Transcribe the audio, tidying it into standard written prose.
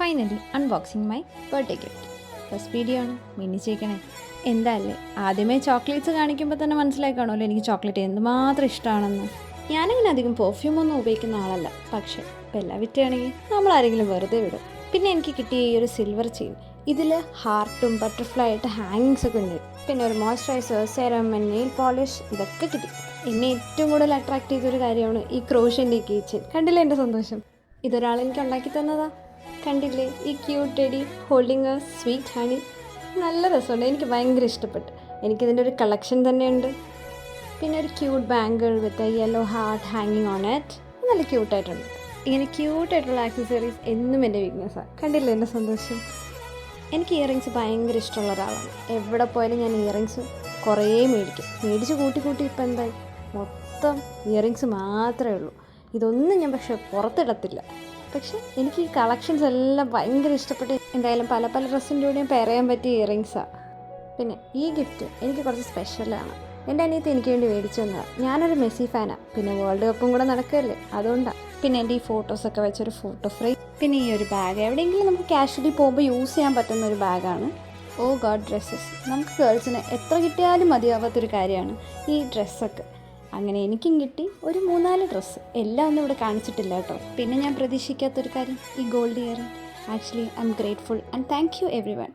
Finally unboxing my birthday gift. First video ആണ്, മിന്നിച്ചേക്കണേ. എന്താല്ലേ, ആദ്യമേ ചോക്ലേറ്റ്സ് കാണിക്കുമ്പോൾ തന്നെ മനസ്സിലായി കാണുമല്ലോ എനിക്ക് ചോക്ലേറ്റ് എന്തുമാത്രം ഇഷ്ടമാണെന്ന്. ഞാനങ്ങനെ അധികം പെർഫ്യൂമൊന്നും ഉപയോഗിക്കുന്ന ആളല്ല, പക്ഷേ ബെല്ല വിറ്റാണെങ്കിൽ നമ്മൾ ആരെങ്കിലും വെറുതെ വിടും. പിന്നെ എനിക്ക് കിട്ടിയ ഈ ഒരു സിൽവർ ചെയിൻ, ഇതിൽ ഹാർട്ടും ബട്ടർഫ്ലൈ ആയിട്ട് ഹാങ്ങിങ്സ് ഒക്കെ ഉണ്ട്. പിന്നെ ഒരു മോയ്സ്ചറൈസർ, സെറം, നെയിൽ പോളിഷ്, ഇതൊക്കെ കിട്ടി. എന്നെ ഏറ്റവും കൂടുതൽ അട്രാക്ട് ചെയ്തൊരു കാര്യമാണ് ഈ ക്രോഷ്യൻ്റെ കീ ചെയിൻ. കണ്ടില്ലേ എൻ്റെ സന്തോഷം? ഇതൊരാൾ എനിക്ക് ഉണ്ടാക്കി തന്നതാ. കണ്ടില്ലേ ഈ cute teddy holding A sweet honey? നല്ല രസമുണ്ട്, എനിക്ക് ഭയങ്കര ഇഷ്ടപ്പെട്ടു. എനിക്കിതിൻ്റെ ഒരു കളക്ഷൻ തന്നെയുണ്ട്. പിന്നെ ഒരു ക്യൂട്ട് ബാങ്കിൾ വിത്ത് യെല്ലോ ഹാർട്ട് ഹാങ്ങിങ് ഓൺ ഇറ്റ്, നല്ല ക്യൂട്ടായിട്ടുണ്ട്. ഇങ്ങനെ ക്യൂട്ടായിട്ടുള്ള ആക്സസറീസ് എന്നും എൻ്റെ വീക്ക്നെസ്സാണ്. കണ്ടില്ലേ എൻ്റെ സന്തോഷം? എനിക്ക് ഇയറിങ്സ് ഭയങ്കര ഇഷ്ടമുള്ള ഒരാളാണ്. എവിടെ പോയാലും ഞാൻ ഇയറിങ്സ് കുറേ മേടിച്ച് കൂട്ടി ഇപ്പം എന്തായി, മൊത്തം ഇയറിങ്സ് മാത്രമേ ഉള്ളൂ. ഇതൊന്നും ഞാൻ പക്ഷേ പുറത്തിടത്തില്ല. പക്ഷേ എനിക്ക് ഈ കളക്ഷൻസ് എല്ലാം ഭയങ്കര ഇഷ്ടപ്പെട്ട്. എന്തായാലും പല ഡ്രസ്സിൻ്റെ കൂടെയും പെയർ ചെയ്യാൻ പറ്റിയ ഇയറിങ്സാണ്. പിന്നെ ഈ ഗിഫ്റ്റ് എനിക്ക് കുറച്ച് സ്പെഷ്യലാണ്. എൻ്റെ അനിയത്തി എനിക്ക് വേണ്ടി മേടിച്ചു തന്നതാണ്. ഞാനൊരു മെസ്സി ഫാനാണ്, പിന്നെ വേൾഡ് കപ്പും കൂടെ നടക്കുകയല്ലേ, അതുകൊണ്ടാണ്. പിന്നെ എൻ്റെ ഈ ഫോട്ടോസൊക്കെ വെച്ചൊരു ഫോട്ടോ ഫ്രെയിം. പിന്നെ ഈ ഒരു ബാഗ് എവിടെയെങ്കിലും നമുക്ക് കാഷ്വലി പോകുമ്പോൾ യൂസ് ചെയ്യാൻ പറ്റുന്ന ഒരു ബാഗാണ്. ഓ ഗോഡ്, ഡ്രസ്സസ് നമുക്ക് ഗേൾസിന് എത്ര കിട്ടിയാലും മതിയാവാത്തൊരു കാര്യമാണ് ഈ ഡ്രസ്സൊക്കെ. അങ്ങനെ എനിക്കും കിട്ടി ഒരു 3-4 ഡ്രസ്സ്. എല്ലാം ഒന്നും ഇവിടെ കാണിച്ചിട്ടില്ല കേട്ടോ. പിന്നെ ഞാൻ പ്രതീക്ഷിക്കാത്തൊരു കാര്യം, ഈ gold earring. Actually I M grateful and thank you every one.